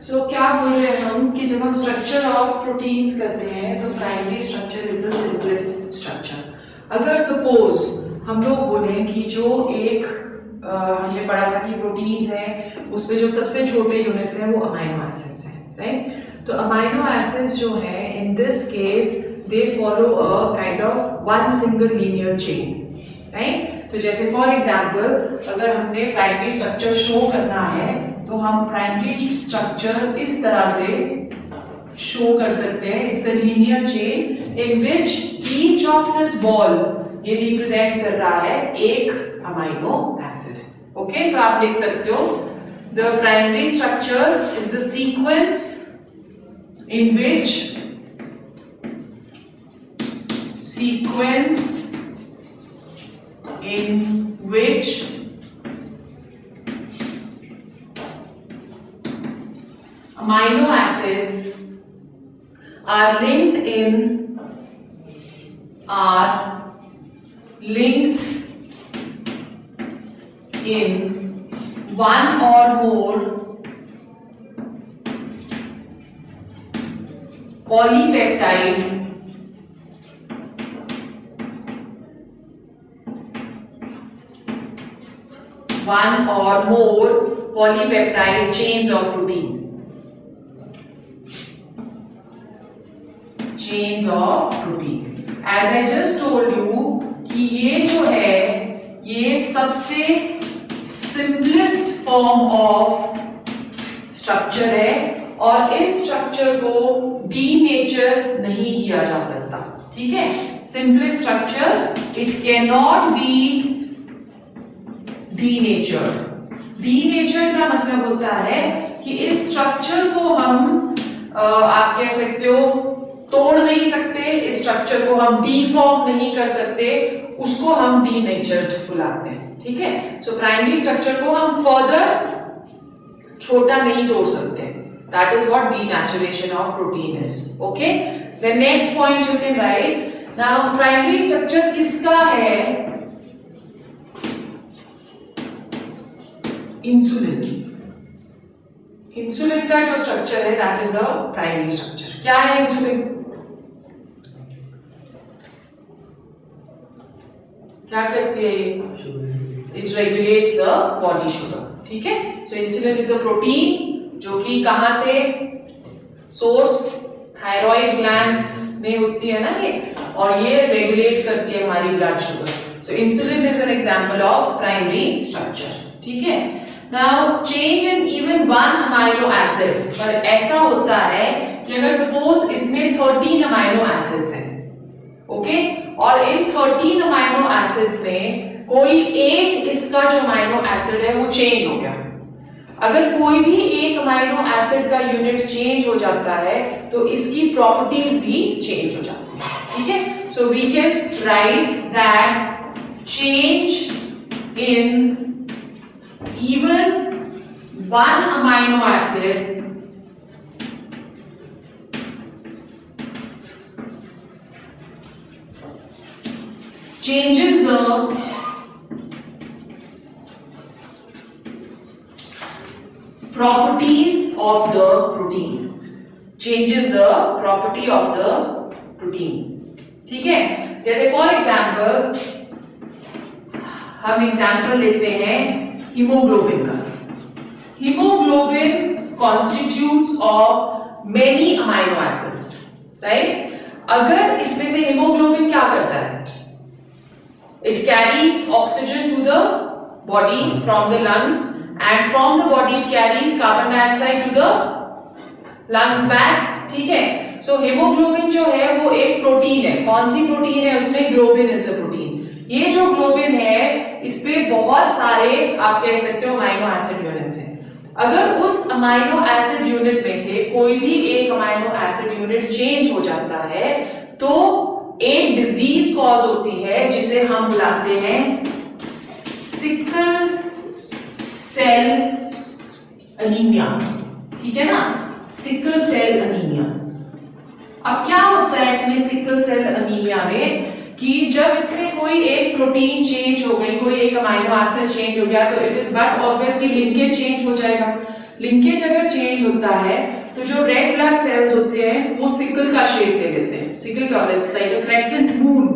सो क्या बोल रहे हैं हम कि जब हम स्ट्रक्चर ऑफ प्रोटीन्स करते हैं तो primary structure is the simplest structure. अगर सपोज हम लोग बोले कि जो एक हमने पढ़ा था कि प्रोटीन्स हैं उसमें जो सबसे छोटे यूनिट्स हैं वो अमाइनो एसिड्स हैं, राइट। तो अमाइनो एसिड्स जो है in this case they follow a kind of one single linear chain, right. तो जैसे फॉर एग्जांपल अगर हमने प्राइमरी स्ट्रक्चर शो करना है तो हम प्राइमरी स्ट्रक्चर इस तरह से शो कर सकते हैं। It's a linear chain in which each of this ball ये रिप्रेजेंट कर रहा है एक अमाइनो एसिड। ओके, सो आप लिख सकते हो the primary structure is the sequence in which amino acids are linked in one or more polypeptide chains of protein. Chains of protein. As I just told you कि ये जो है ये सबसे सिंपलेस्ट फॉर्म ऑफ स्ट्रक्चर है और इस structure को डीनेचर नहीं किया जा सकता, ठीक है। Simplest structure it can not be denatured. Denatured का मतलब होता है कि इस स्ट्रक्चर को हम आप कह सकते हो तोड़ नहीं सकते, इस स्ट्रक्चर को हम डीफॉर्म नहीं कर सकते, उसको हम डीनेचर्ड बुलाते हैं, ठीक है। सो प्राइमरी स्ट्रक्चर को हम फर्दर छोटा नहीं तोड़ सकते। That is what denaturation of protein is. Okay, the next point you can write now, primary structure किसका है? इंसुलिन। इंसुलिन का जो स्ट्रक्चर है that is a primary structure. क्या है इंसुलिन? क्या करती है ये? It regulates the body sugar, ठीक है। सो इंसुलिन इज अ प्रोटीन जो कि कहां से सोर्स थायराइड ग्लैंड्स में होती है ना ये, और ये रेगुलेट करती है हमारी blood sugar. So insulin is an example of primary structure, ठीक है। Now change in even one amino acid, पर ऐसा होता है कि अगर सपोज इसमें 13 अमाइनो एसिड्स हैं, ओके, और इन 13 अमाइनो एसिड्स में कोई एक इसका जो अमाइनो एसिड है वो चेंज हो गया। अगर कोई भी एक अमाइनो एसिड का यूनिट चेंज हो जाता है तो इसकी प्रॉपर्टीज भी चेंज हो जाती है, ठीक है। So we can write that change in even one amino acid changes the properties of the protein, changes the property of the protein, ठीक है। जैसे फॉर एग्जाम्पल हम एग्जाम्पल लेते हैं हीमोग्लोबिन का। Haemoglobin constitutes of many amino acids, right. अगर इसमें से हीमोग्लोबिन क्या करता है? It carries oxygen to the body from the lungs and from the body it carries carbon dioxide to the lungs back, ठीक है। सो हीमोग्लोबिन जो है वो एक प्रोटीन है। कौन सी प्रोटीन है? उसमें ग्लोबिन इज द प्रोटीन। ये जो ग्लोबिन है इसपे बहुत सारे आप कह सकते हो अमाइनो एसिड यूनिट्स हैं। अगर उस अमाइनो एसिड यूनिट में से कोई भी एक अमाइनो एसिड यूनिट चेंज हो जाता है तो एक डिजीज कॉज होती है जिसे हम बुलाते हैं सिकल सेल एनीमिया, ठीक है ना, सिकल सेल एनीमिया। अब क्या होता है इसमें सिकल सेल एनीमिया में कि जब इसमें कोई एक प्रोटीन चेंज हो गई, कोई एक अमाइनो एसिड चेंज हो गया तो it is but obviously linkage change हो जाएगा। लिंकेज अगर चेंज होता है तो जो रेड ब्लड सेल्स होते हैं वो सिकल का शेप ले लेते हैं। सिकल क्या होता है? It's like a crescent moon,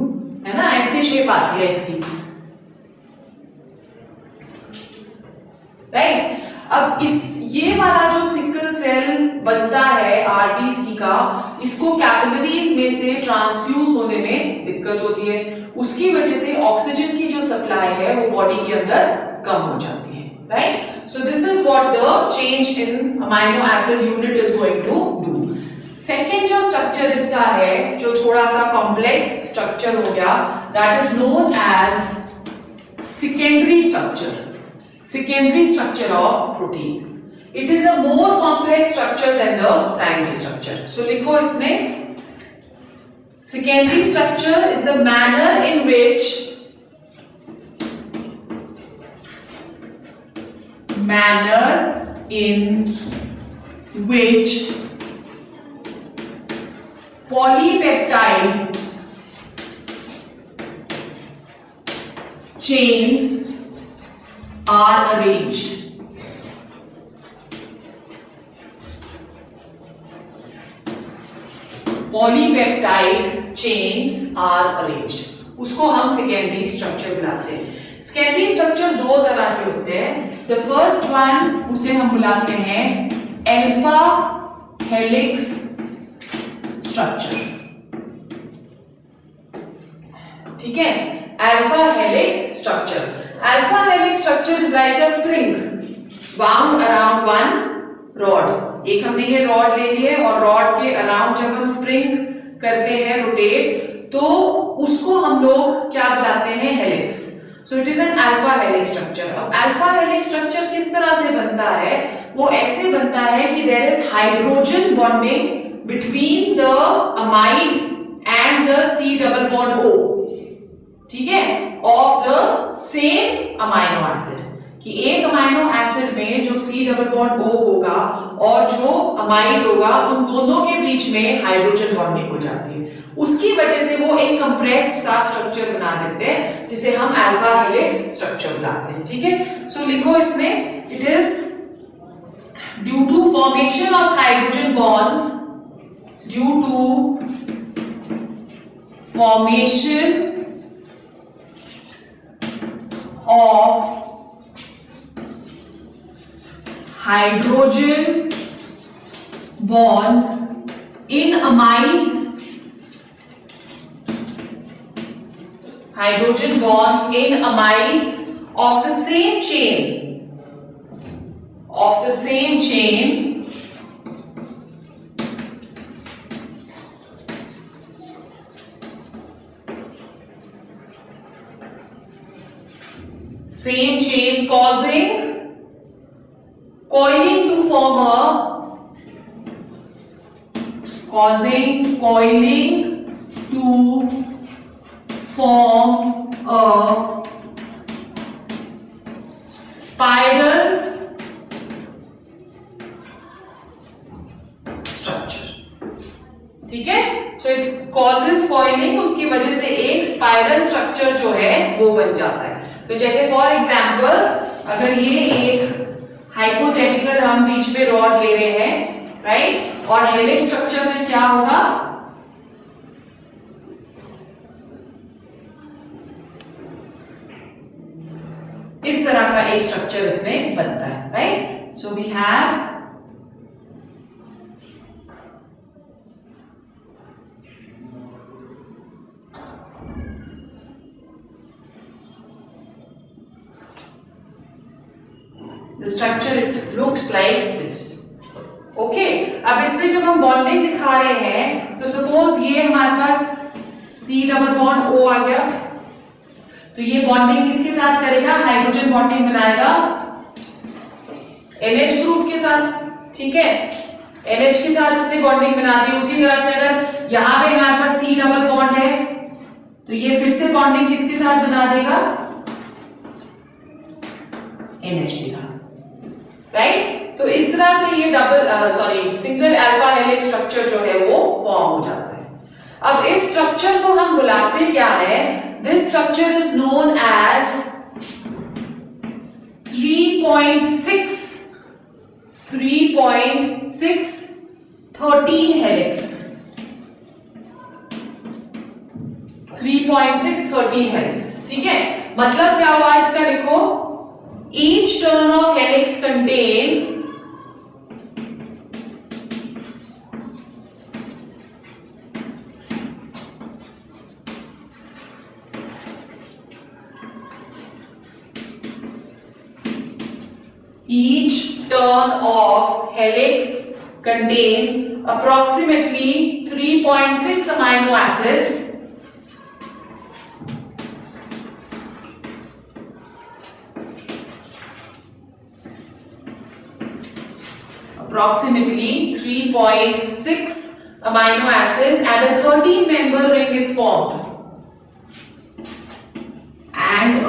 है ना, ऐसी शेप आती है इसकी, राइट। अब ये वाला जो सिकल सेल बनता है आरबीसी का, इसको कैपिलरीज में से ट्रांसफ्यूज होने में दिक्कत होती है, उसकी वजह से ऑक्सीजन की जो सप्लाई है वो बॉडी के अंदर कम हो जाती है, right. So this is what the change in amino acid unit is going to do. Second जो स्ट्रक्चर इसका है, जो थोड़ा सा कॉम्प्लेक्स स्ट्रक्चर हो गया, that is known as secondary structure. Secondary structure of protein. It is a more complex structure than the primary structure. So लिखो इसमें, secondary structure is the manner in which polypeptide chains are arranged. Polypeptide chains are arranged. उसको हम secondary structure बुलाते हैं। Secondary structure दो तरह के होते हैं। द फर्स्ट वन, उसे हम बुलाते हैं अल्फा हेलिक्स स्ट्रक्चर, ठीक है, alpha helix structure. Alpha helix structure is like a spring wound around one rod. एक हमने ये रॉड ले लिए और रॉड के अराउंड जब हम स्प्रिंग करते हैं रोटेट, तो उसको हम लोग क्या बुलाते हैं? Helix. So it is an alpha helix structure. अब अल्फा हेलिक्स स्ट्रक्चर किस तरह से बनता है? वो ऐसे बनता है कि there is hydrogen bonding between the amide and the C double bond O, ठीक है, of the same amino acid, कि एक अमाइनो एसिड में जो C डबल बॉन्ड O होगा और जो अमाइड होगा, उन दोनों के बीच में हाइड्रोजन बॉन्डिंग हो जाती है। उसकी वजह से वो एक कंप्रेस्ड सा स्ट्रक्चर बना देते हैं, जिसे हम अल्फा हेलिक्स स्ट्रक्चर बुलाते हैं, ठीक है। सो लिखो इसमें, it is due to formation of hydrogen bonds, due to formation of hydrogen bonds in amides, hydrogen bonds in amides of the same chain, causing coiling to form a spiral structure, ठीक है। So it causes coiling, उसकी वजह से एक spiral structure जो है वो बन जाता है। तो जैसे फॉर एग्जाम्पल, अगर ये एक हाइपोथेटिकल हम बीच में रॉड ले रहे हैं, राइट, और हेलिक्स स्ट्रक्चर में क्या होगा? इस तरह का एक स्ट्रक्चर इसमें बनता है, right. So we have the structure, it looks like this, okay। अब इसमें जब हम बॉन्डिंग दिखा रहे हैं, तो सपोज ये हमारे पास C डबल बॉन्ड O आ गया, तो ये बॉन्डिंग किसके साथ करेगा? हाइड्रोजन बॉन्डिंग बनाएगा NH ग्रुप के साथ, ठीक है, NH के साथ इसने बॉन्डिंग बना दी। उसी तरह से अगर यहाँ पे हमारे पास C डबल बॉन्ड है, तो ये फिर से बॉन्डिंग किसके साथ बना देगा? NH के साथ, राइट। तो इस तरह से ये सिंगल अल्फा हेलिक्स स्ट्रक्चर जो है वो फॉर्म हो जाता है। अब इस स्ट्रक्चर को हम बुलाते क्या है? This structure is known as 3.6 3.6 13 helix, 3.6 13 helix. ठीक है, मतलब क्या हुआ इसका, लिखो each turn of helix contain each turn of helix contain approximately 3.6 amino acids approximately 3.6 amino acids and a 13-member ring is formed, and a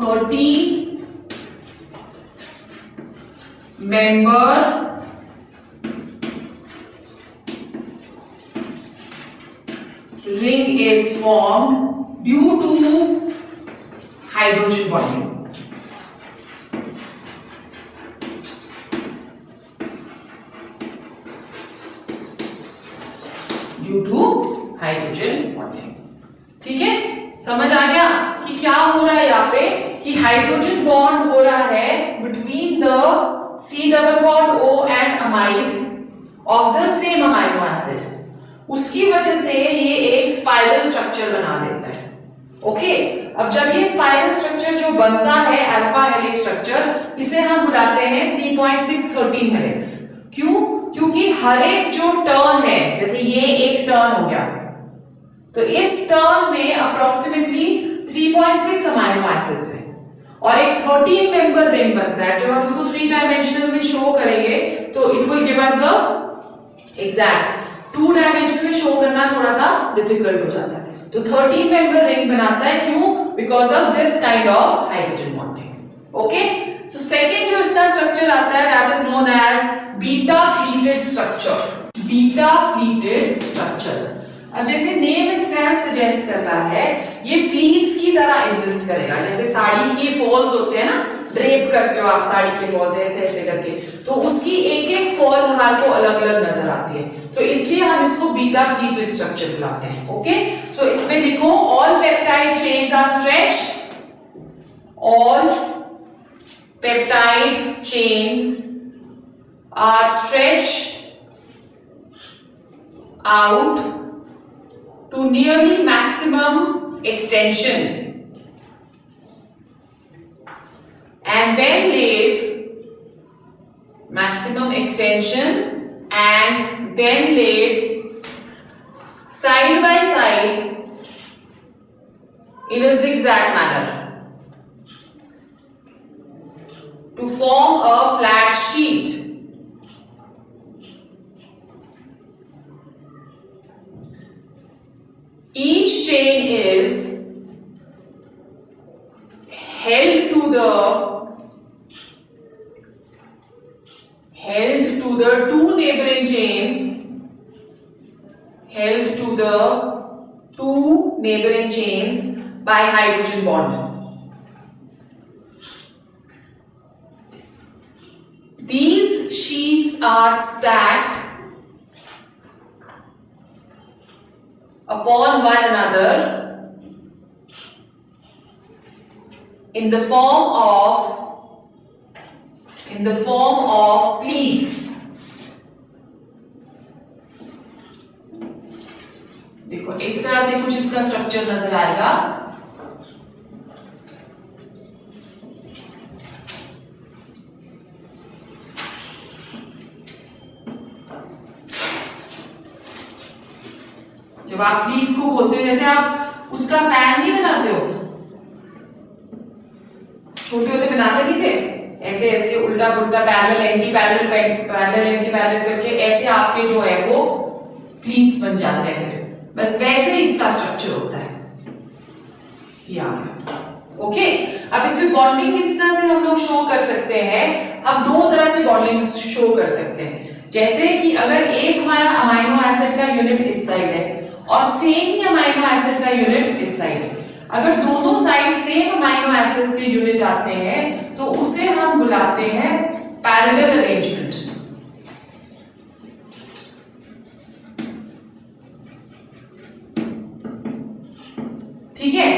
13-member ring is formed due to hydrogen bonding. Due to hydrogen bonding. ठीक है, समझ आ गया कि क्या हो रहा है यहाँ पे, कि हाइड्रोजन बॉन्ड हो रहा है between the C double bond O and amide of the same amino acid. उसकी वजह से ये एक स्पाइरल स्ट्रक्चर बना देता है। ओके, अब जब ये स्पाइरल स्ट्रक्चर जो बनता है अल्फा हेलिक्स स्ट्रक्चर, इसे हम बुलाते हैं 3.6 13 हेलिक्स। क्यों? क्योंकि हर एक जो टर्न है, जैसे ये एक टर्न हो गया, तो इस टर्न में अप्रोक्सीमेटली 3.6 अमाइनो एसिड्स हैं और एक 13 मेंबर रिंग बनता है। जब हम इसको 3 डायमेंशनल में शो करेंगे तो it will give us the exact. 2 dimension में शो करना थोड़ा सा डिफिकल्ट हो जाता है, तो 13 मेंबर रिंग बनाता है। क्यों? Because of this kind of hydrogen bonding. Okay, so second जो इसका स्ट्रक्चर आता है that is known as beta pleated structure. Beta pleated structure, अब जैसे नेम इटसेल्फ सजेस्ट कर रहा है, ये प्लीट्स की तरह एग्जिस्ट करेगा। जैसे साड़ी के फॉल्स होते हैं ना, ड्रेप करते हो आप साड़ी के फॉल्स ऐसे ऐसे करके, तो उसकी एक एक फॉल हमारे को अलग अलग नजर आती है, तो इसलिए हम इसको बीटा प्लीटेड स्ट्रक्चर बुलाते हैं। ओके, सो इसमें लिखो all peptide chains are stretched, all peptide chains are stretched out to nearly maximum extension and then laid maximum extension and then laid side by side in a zigzag manner to form a flat sheet. Each chain is held to the two neighboring chains, by hydrogen bond. These sheets are stacked upon one another in the form of pleats. देखो इस तरह से कुछ इसका structure नजर आएगा। जब आप प्लीट्स को बोलते हो, जैसे आप उसका फैन नहीं बनाते हो, छोटे होते बनाते नहीं थे, ऐसे ऐसे उल्टा पुल्टा पैरेलल एंटी पैरेलल करके ऐसे आपके जो है वो प्लीट्स बन जाते हैं। फिर बस वैसे ही इसका स्ट्रक्चर होता है। ये आ गया। ओके, अब इसमें बॉन्डिंग किस तरह से हम लोग शो कर सकते हैं? हम दो तरह से बॉन्डिंग शो कर सकते हैं। जैसे कि अगर एक हमारा अमाइनो एसिड का यूनिट इस साइड है और सेम ही अमाइनो एसिड का यूनिट इस साइड है, अगर दोनों साइड सेम अमाइनो एसिड्स के यूनिट आते हैं तो उसे हम बुलाते हैं पैरेलल अरेंजमेंट। ठीक है,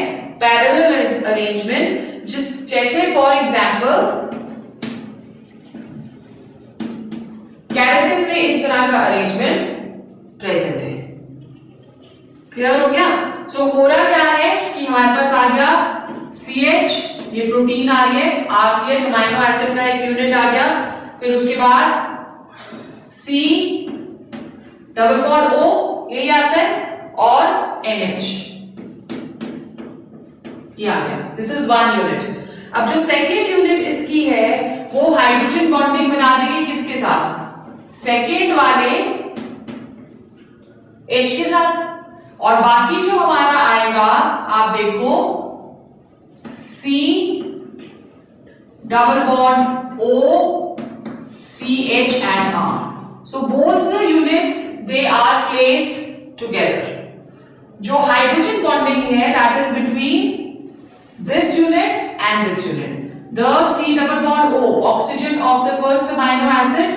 पैरेलल अरेंजमेंट जैसे फॉर एग्जाम्पल केराटिन में इस तरह का अरेंजमेंट प्रेजेंट है। क्लियर हो गया? सो हो रहा क्या है कि हमारे पास आ गया CH, ये प्रोटीन आ रही है, RCH अमाइनो एसिड का एक यूनिट आ गया, फिर उसके बाद C डबल बॉन्ड O यही आता है और NH ये आ गया। This is one unit. अब जो सेकेंड यूनिट इसकी है वो हाइड्रोजन बॉन्डिंग बना देगी किसके साथ? सेकेंड वाले H के साथ, और बाकी जो हमारा आएगा आप देखो C double bond O CH and R. So both the units they are placed together. जो हाइड्रोजन बॉन्डिंग है that is between this unit and this unit. The C double bond O, oxygen of the first amino acid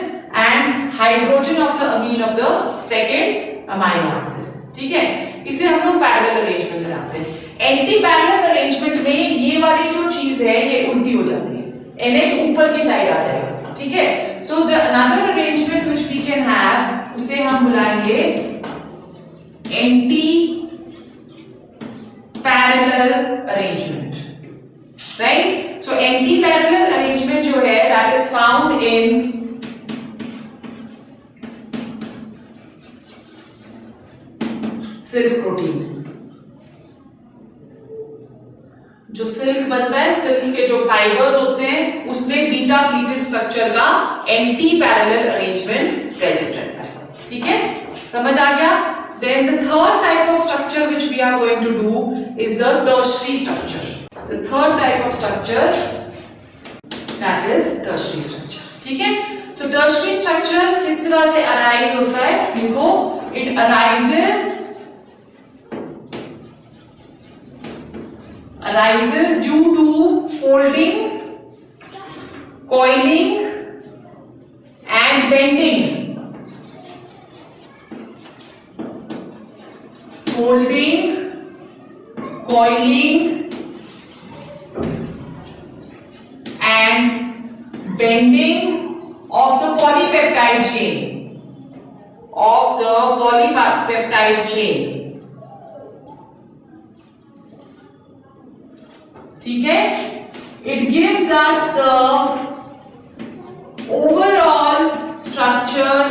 and hydrogen of the amine of the second amino acid. ठीक है, इसे हम लोग parallel arrangement बनाते हैं। Anti parallel arrangement में ये वाली जो चीज है ये उल्टी हो जाती है, NH ऊपर की साइड आ जाएगा। ठीक है, so the another arrangement which we can have उसे हम बुलाएंगे anti parallel arrangement, right? So anti parallel arrangement जो है that is found in silk protein. जो सिल्क बनता है, सिल्क के जो फाइबर्स होते हैं उसमें बीटा प्लीटेड स्ट्रक्चर का एंटी पैरेलल अरेंजमेंट प्रेजेंट रहता है। ठीक है, समझ आ गया? Then the third type of structure which we are going to do is the tertiary structure. The third type of structure that is tertiary structure. ठीक है, so tertiary structure किस तरह से arise होता है? देखो, it arises due to folding, coiling and bending. Folding, coiling and bending of the polypeptide chain. ठीक है, it gives us the overall structure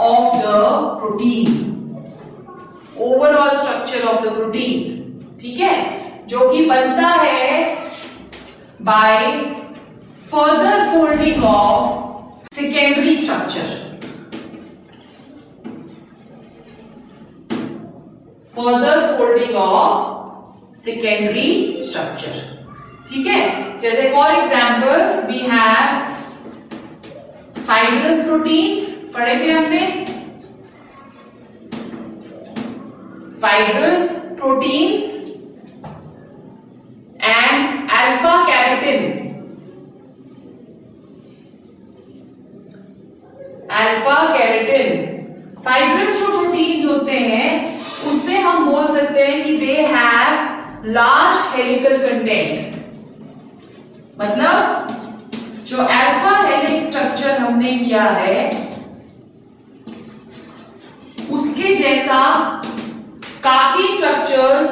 of the protein. Overall structure of the protein. ठीक है, जो कि बनता है by further folding of secondary structure. Further folding of secondary structure. ठीक है, जैसे for example we have fibrous proteins, पढ़े थे हमने, fibrous proteins and alpha keratin. Alpha keratin, fibrous जो प्रोटीन्स होते हैं उसमें हम बोल सकते हैं कि they have large helical content. मतलब जो अल्फा हेलिक्स स्ट्रक्चर हमने किया है उसके जैसा काफी स्ट्रक्चर्स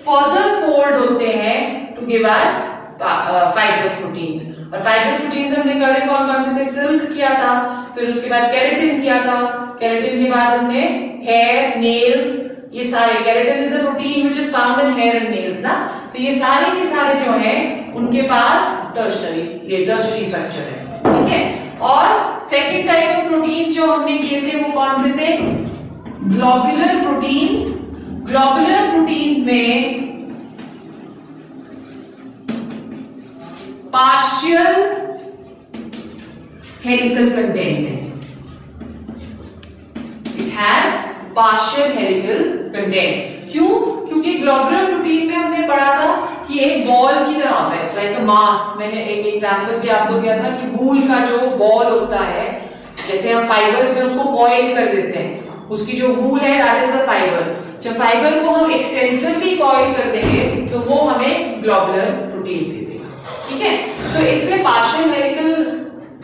फर्दर फोल्ड होते हैं to give us fibrous proteins. और फाइब्रस प्रोटीन्स हमने करे कौन कौन से थे? सिल्क किया था, फिर उसके बाद केराटिन किया था, केराटिन के बाद हमने हेयर, नेल्स, ये सारे, keratin is the protein which is found in hair and nails ना, तो ये सारे के सारे जो हैं उनके पास टर्शरी, ये टर्शरी स्ट्रक्चर है। ठीक है, और सेकंड टाइप ऑफ प्रोटीन्स जो हमने किए थे वो कौन से थे? Globular proteins. ग्लोबुलर प्रोटीन्स में पार्शियल हेलिकल कंटेंट है, it has partial helical content. क्यों? क्योंकि ग्लोबुलर प्रोटीन में हमने पढ़ा था कि एक बॉल की तरह होता है, इट्स लाइक अ मास। मैंने एक एग्जांपल भी आपको दिया था कि वूल का जो बॉल होता है, जैसे हम फाइबर्स में उसको कॉइल कर देते हैं, उसकी जो वूल है दैट इज द फाइबर। जब फाइबर को हम एक्सटेंसिवली कॉइल कर देंगे तो वो हमें ग्लोबुलर प्रोटीन दे देगा, ठीक है। सो इसमें पार्शियल हेलिकल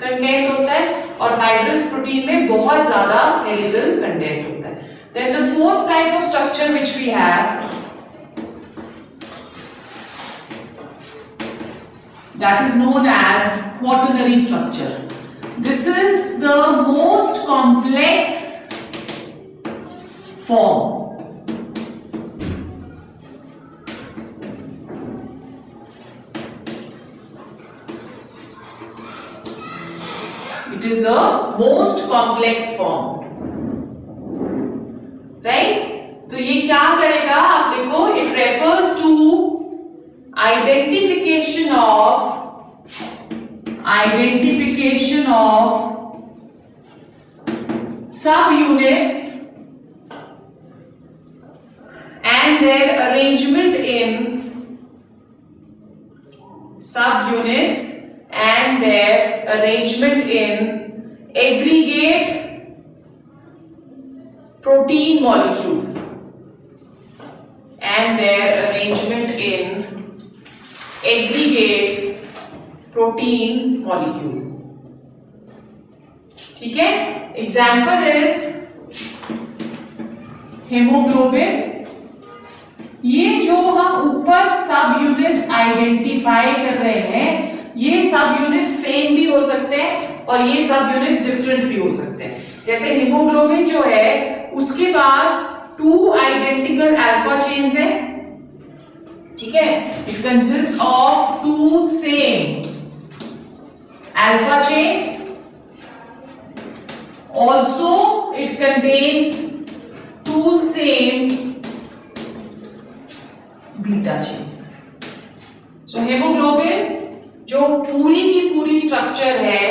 कंटेंट होता है और फाइब्रस प्रोटीन में बहुत ज्यादा हेलिकल कंटेंट होता है। Then the fourth type of structure which we have, that is known as quaternary structure. This is the most complex form. It is the most complex form, right? तो ये क्या करेगा, आप देखो, it refers to identification of subunits and their arrangement in aggregate protein molecule and their arrangement in aggregate protein molecule, ठीक है। Example is haemoglobin. ये जो हम ऊपर सब यूनिट्स आइडेंटिफाई कर रहे हैं, ये सब यूनिट्स सेम भी हो सकते हैं और ये सब यूनिट्स डिफरेंट भी हो सकते हैं। जैसे हीमोग्लोबिन जो है उसके पास 2 आइडेंटिकल अल्फा चेन्स है, ठीक है। It consist of 2 same alpha chains, also it contains 2 same beta chains. So hemoglobin जो पूरी की पूरी स्ट्रक्चर है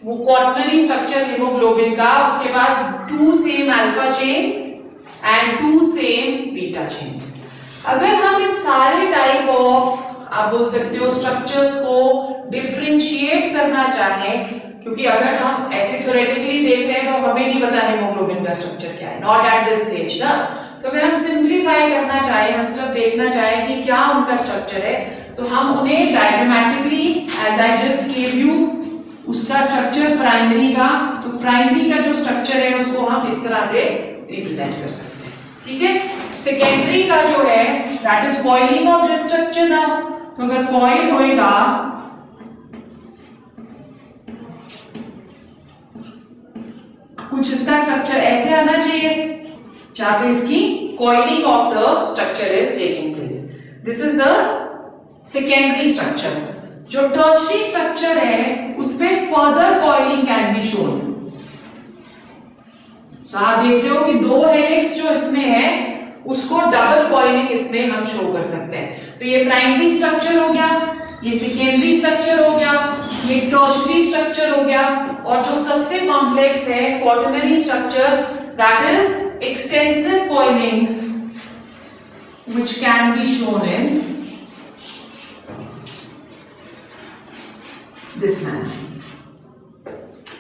वो क्वाटर्नरी स्ट्रक्चर हेमोग्लोबिन का, उसके पास 2 same alpha chains and 2 same beta chains. अगर हम इन सारे टाइप ऑफ, आप बोल सकते हो, स्ट्रक्चर्स को डिफरेंशिएट करना चाहें, क्योंकि अगर हम ऐसे थ्योरेटिकली देख रहे हैं तो हमें नहीं पता हेमोग्लोबिन का स्ट्रक्चर क्या है, नॉट एट दिस स्टेज ना। तो अगर हम सिंप्लीफाई करना चाहें, हम सिर्फ देखना चाहें कि क्या उनका स्ट्रक्चर है, तो हम उन्हें diagrammatically, as I just give you, उसका स्ट्रक्चर प्राइमरी का, तो प्राइमरी का जो स्ट्रक्चर है उसको हम इस तरह से रिप्रेजेंट कर सकते हैं, ठीक है। सेकेंडरी का जो है that is coiling of this structure ना। तो अगर कॉइल होएगा कुछ इसका स्ट्रक्चर ऐसे आना चाहिए जहां पे इसकी coiling of the structure is taking place. This is the secondary structure. जो टर्शरी स्ट्रक्चर है उसमें further coiling can be shown. So आप देख रहे हो कि 2 हेलिक्स जो इसमें है उसको डबल कॉइलिंग इसमें हम शो कर सकते हैं। तो ये प्राइमरी स्ट्रक्चर हो गया, ये सेकेंडरी स्ट्रक्चर हो गया, ये टर्शरी स्ट्रक्चर हो गया, और जो सबसे कॉम्प्लेक्स है quaternary structure, that is extensive coiling which can be shown in this manner,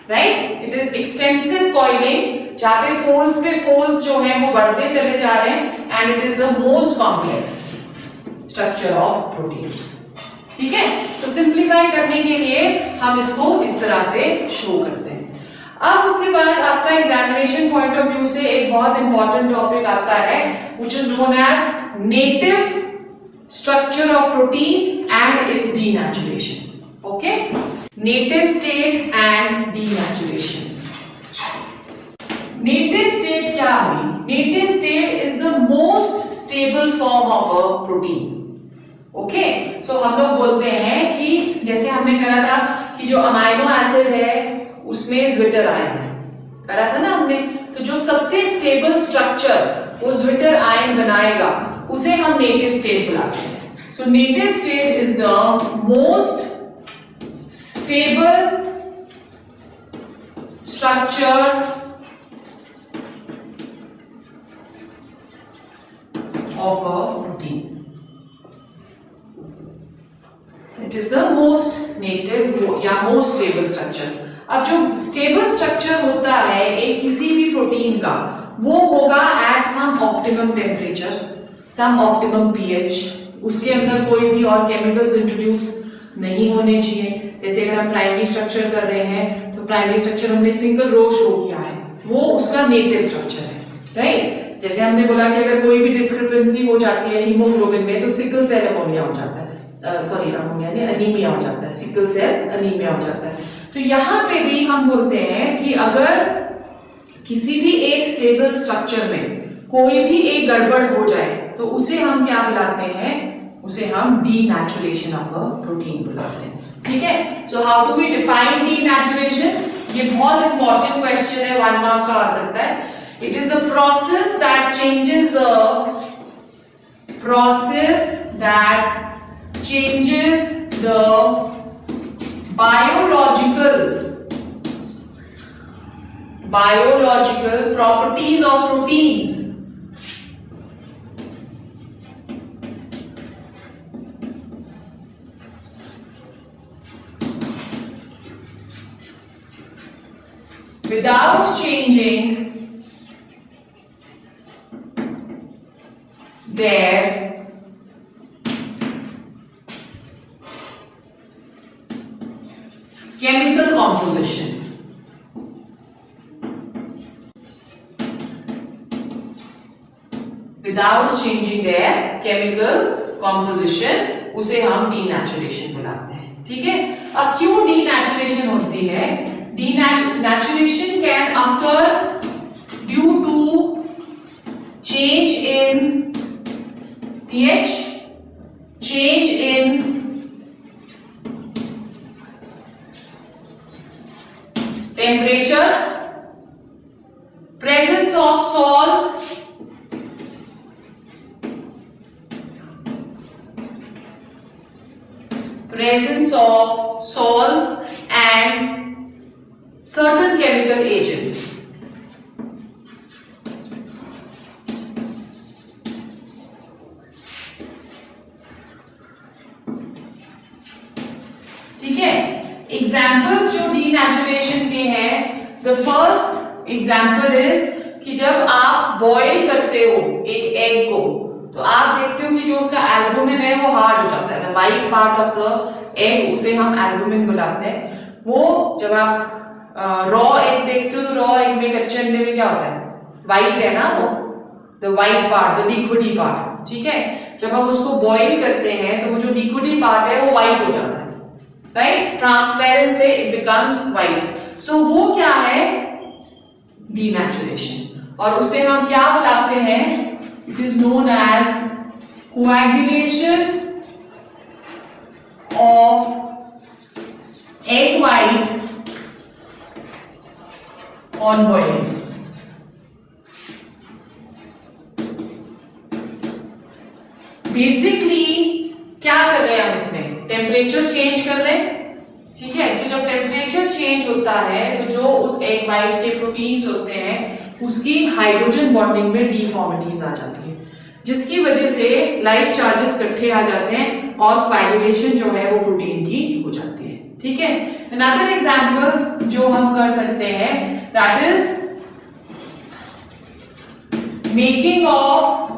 right. It is extensive coiling जहां पे फोल्ड्स पे फोल्ड्स जो है वो बढ़ते चले जा रहे हैं, and it is the most complex structure of proteins, ठीक है। सो सिंप्लीफाई करने के लिए हम इसको इस तरह से शो करते हैं। अब उसके बाद आपका एग्जामिनेशन पॉइंट ऑफ व्यू से एक बहुत इंपॉर्टेंट टॉपिक आता है which is known as native structure of protein and its denaturation. Okay, native state and denaturation. Native state क्या हुई? Native state is the most stable form of a protein. Okay, so हम लोग बोलते हैं कि जैसे हमने करा था कि जो अमाइनो एसिड है उसमें ज्विटर आयन करा था ना हमने, तो जो सबसे स्टेबल स्ट्रक्चर वो ज्विटर आयन बनाएगा उसे हम नेटिव स्टेट बुलाते हैं। So native state is the most stable structure of a protein. Most native या मोस्ट स्टेबल स्ट्रक्चर। अब जो स्टेबल स्ट्रक्चर होता है एक किसी भी प्रोटीन का, वो होगा at some optimum temperature, some optimum pH, उसके अंदर कोई भी और केमिकल्स इंट्रोड्यूस नहीं होने चाहिए। जैसे अगर हम प्राइमरी स्ट्रक्चर कर रहे हैं तो प्राइमरी स्ट्रक्चर हमने सिंगल रो शो किया है, वो उसका नेटिव स्ट्रक्चर है, राइट। जैसे हमने बोला कि अगर कोई भी डिस्क्रिपेंसी हो जाती है हीमोग्लोबिन में तो सिकल सेल अमोनिया हो जाता है, सॉरी अमोनिया नहीं, अनीमिया हो जाता है, सिकल सेल अनीमिया हो जाता है। तो यहाँ पे भी हम बोलते हैं कि अगर किसी भी एक स्टेबल स्ट्रक्चर में कोई भी एक गड़बड़ हो जाए तो उसे हम क्या बुलाते हैं, उसे हम डीनेचुरेशन ऑफ अ प्रोटीन बुलाते हैं, ठीक है। So how do we define denaturation? ये बहुत इंपॉर्टेंट क्वेश्चन है, 1 मार्क का आ सकता है। It is a process that changes the biological properties of proteins without changing their chemical composition. Without changing their chemical composition, उसे हम डीनेचुरेशन बुलाते हैं, ठीक है। अब क्यों डीनेचुरेशन होती है? Denaturation can occur due to change in pH, change in temperature, presence of salts, and certain chemical agents. ठीक है, एग्जाम्पल्स जो डीनेचुरेशन के हैं, द फर्स्ट एग्जाम्पल इज कि जब आप बॉईल करते हो एक एग को तो आप देखते हो कि जो उसका एल्बुमिन है वो हार्ड हो जाता है, the white part of the egg, उसे हम एल्बुमिन बुलाते हैं। वो जब आप रॉ एग देखते हो तो रॉ एग में, कच्चे अंडे में क्या होता है, वाइट है ना वो, the white part, the liquidy part, ठीक है। जब आप उसको बॉईल करते हैं तो वो जो लिक्विडी पार्ट है वो वाइट हो जाता है, राइट, ट्रांसपेरेंट से इट बिकम्स वाइट। सो वो क्या है, डीनेचुरेशन, और उसे हम क्या बुलाते हैं, it is known as coagulation of egg white on boiling. Basically क्या कर रहे हैं हम इसमें, टेम्परेचर चेंज कर रहे हैं, ठीक है। सो जब टेम्परेचर चेंज होता है तो जो उस एग वाइट के प्रोटीन्स होते हैं उसकी हाइड्रोजन बॉन्डिंग में डिफॉर्मिटीज आ जाती है, जिसकी वजह से लाइक चार्जेस इकट्ठे आ जाते हैं और कोएगुलेशन जो है वो प्रोटीन की हो जाती है, ठीक है। अनदर एग्जांपल जो हम कर सकते हैं, that is making of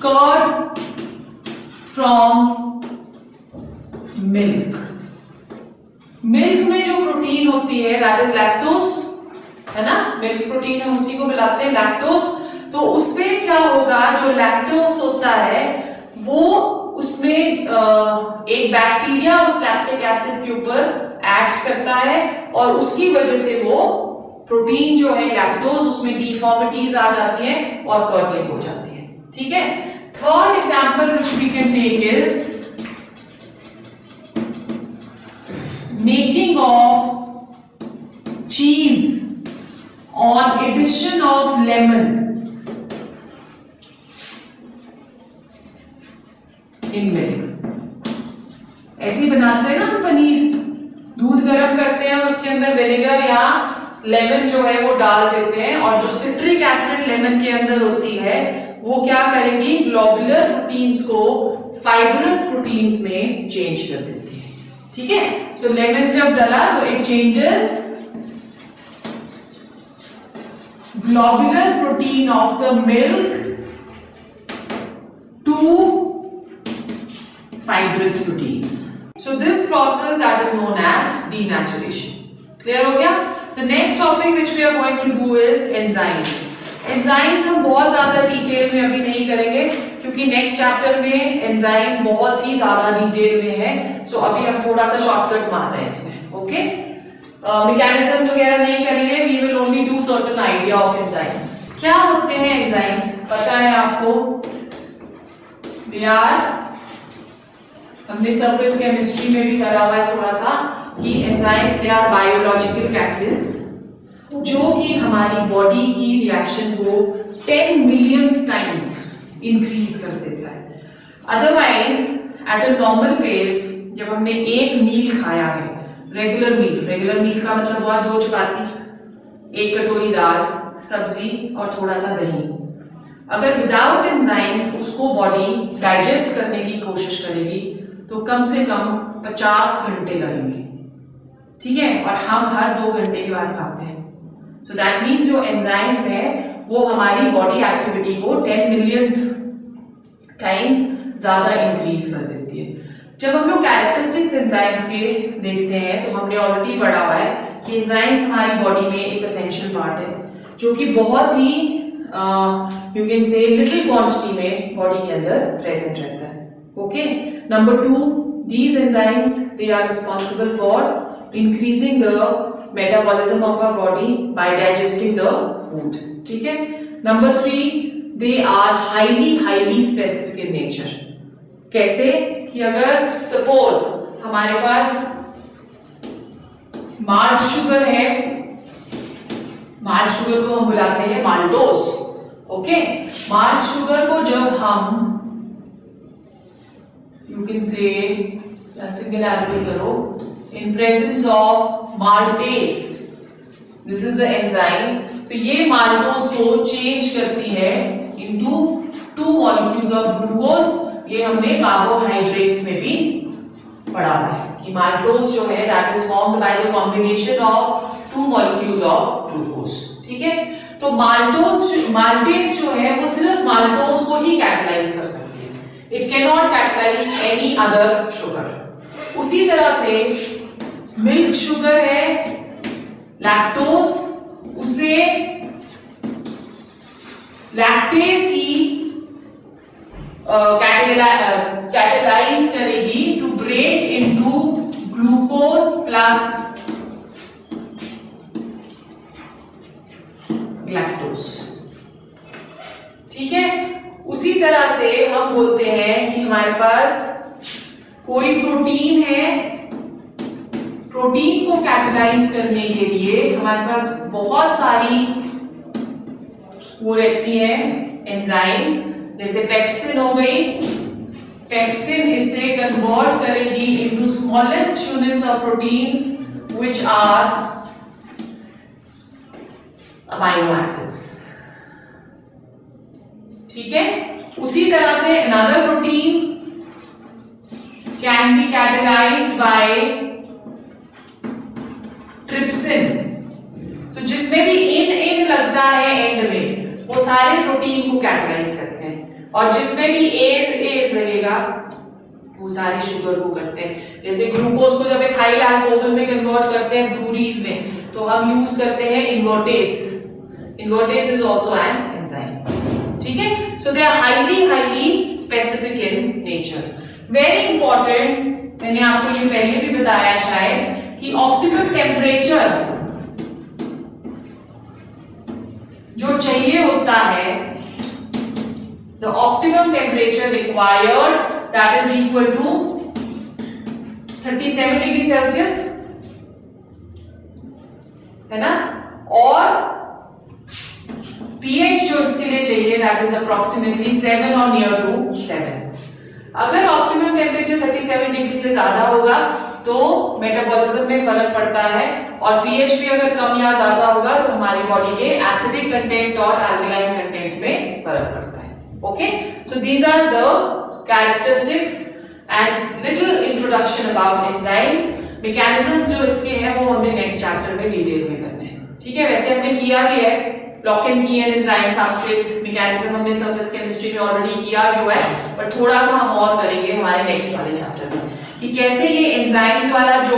curd from milk. Milk में जो प्रोटीन होती है दैट इज लैक्टोस, है ना, मिल्क प्रोटीन हम उसी को बुलाते हैं लैक्टोस। तो उसमें क्या होगा, जो लैक्टोस होता है वो उसमें एक बैक्टीरिया उस लैक्टिक एसिड के ऊपर एक्ट करता है और उसकी वजह से वो प्रोटीन जो है लैक्टोस उसमें डिफॉर्मिटीज आ जाती हैं और कर्डलिंग हो जाती है, ठीक है। Third example which we can take is making of cheese on addition of lemon in milk। ऐसे बनाते हैं ना हम पनीर, दूध गर्म करते हैं और उसके अंदर विनेगर या लेमन जो है वो डाल देते हैं और जो सिट्रिक एसिड लेमन के अंदर होती है वो क्या करेंगी, ग्लोबुलर प्रोटीन्स को फाइब्रस प्रोटीन्स में चेंज कर देती है। ठीक है, सो लेमन जब डला तो it changes globular protein of the milk to fibrous proteins. So this process that is known as denaturation. Clear हो गया? The next topic which we are going to do is enzymes. Enzymes हम बहुत ज्यादा detail में अभी नहीं करेंगे क्योंकि नेक्स्ट चैप्टर में एंजाइम बहुत ही ज्यादा डिटेल में है। सो अभी हम थोड़ा सा शॉर्टकट मार रहे हैं इसमें। ओके, मैकेनिज्म्स वगैरह नहीं करेंगे, we will only do certain idea of enzymes. क्या होते हैं एंजाइम्स, पता है आपको? दे आर, हमने सरफेस केमिस्ट्री में भी करा हुआ है थोड़ा सा कि enzymes they are biological catalyst जो कि हमारी बॉडी की रिएक्शन को 10 मिलियन टाइम्स इंक्रीज कर देता है। Otherwise at a normal pace जब हमने एक मील खाया है, रेगुलर मील का मतलब हुआ 2 चपाती, 1 कटोरी दाल, सब्जी और थोड़ा सा दही, अगर विदाउट एंजाइम्स उसको बॉडी डाइजेस्ट करने की कोशिश करेगी तो कम से कम 50 घंटे लगेंगे। ठीक है, और हम हर 2 घंटे के बाद खाते हैं। सो दैट मीन्स जो एंजाइम्स है वो हमारी बॉडी एक्टिविटी को 10 मिलियन टाइम्स ज्यादा इंक्रीज कर देती है। जब हम लोग कैरेक्टरिस्टिक्स एंजाइम्स के देखते हैं तो हमने ऑलरेडी पढ़ा हुआ है कि एंजाइम्स हमारी बॉडी में एक एसेंशियल पार्ट है जो कि बहुत ही you can say little quantity में बॉडी के अंदर प्रेजेंट रहता है। Okay, number 2, these enzymes they are responsible for increasing the metabolism of our body by digesting the food. ठीक है, number 3, they are highly specific in nature. कैसे कि अगर suppose हमारे पास माल्ट शुगर है, माल्ट शुगर को हम बुलाते हैं माल्टोस। ओके, माल्ट शुगर को जब हम you can say single arrow करो in presence of maltase, this is the enzyme, तो ये माल्टोस को चेंज करती है into 2 molecules of glucose। ये हमने कार्बोहाइड्रेट्स में भी पढ़ा है कि माल्टोस जो है that is formed by the combination of 2 molecules of glucose। ठीक है, तो माल्टेस जो है वो सिर्फ माल्टोस को ही कैटलाइज कर सकती है, It cannot catalyze any other sugar। उसी तरह से मिल्क शुगर है, लैक्टोज, उसे लैक्टेज ही कैटलाइज करेगी to break into glucose plus lactose. ठीक है, उसी तरह से हम बोलते हैं कि हमारे पास कोई प्रोटीन है, प्रोटीन को कैटलाइज करने के लिए हमारे पास बहुत सारी वो रहती है एंजाइम्स, जैसे पेप्सिन हो गई, पेप्सिन इसे कन्वर्ट करेगी into smallest units of proteins which are amino acids. ठीक है, उसी तरह से another protein can be catalyzed by trypsin। so जिसमें भी इन लगता है एंड में वो सारे प्रोटीन को कैटलाइज करते हैं, और जिसमें भी एज लगेगा वो सारे शुगर को करते हैं। जैसे ग्लूकोज को जब एथाइल अल्कोहल में कन्वर्ट करते हैं ब्रूरीज में तो हम यूज करते हैं invertase. Invertase is also an enzyme. ठीक है, so they are highly specific in nature। very important, मैंने आपको ये पहले भी बताया शायद कि ऑप्टिमम टेम्परेचर जो चाहिए होता है, the optimum temperature required that is equal to 37 degree Celsius, है ना, और pH जो इसके लिए चाहिए that is approximately 7 or near to 7। अगर ऑप्टिमम टेम्परेचर 37 डिग्री से ज्यादा होगा तो मेटाबॉलिज्म में फर्क पड़ता है, और pH भी अगर कम या ज्यादा होगा तो हमारी बॉडी के एसिडिक कंटेंट और अल्कलाइन कंटेंट में फर्क पड़ता है। Okay, so these are the characteristics and little introduction about enzymes. Mechanisms जो इसके हैं वो हमने नेक्स्ट चैप्टर में डिटेल में करने हैं, ठीक है। वैसे हमने किया भी है, लॉक एंड की एंड एंजाइम सबस्ट्रेट मैकेनिज्म हमने सरफेस केमिस्ट्री में ऑलरेडी किया भी हुआ है, पर थोड़ा सा हम और करेंगे हमारे नेक्स्ट वाले चैप्टर में कि कैसे ये एंजाइम्स वाला जो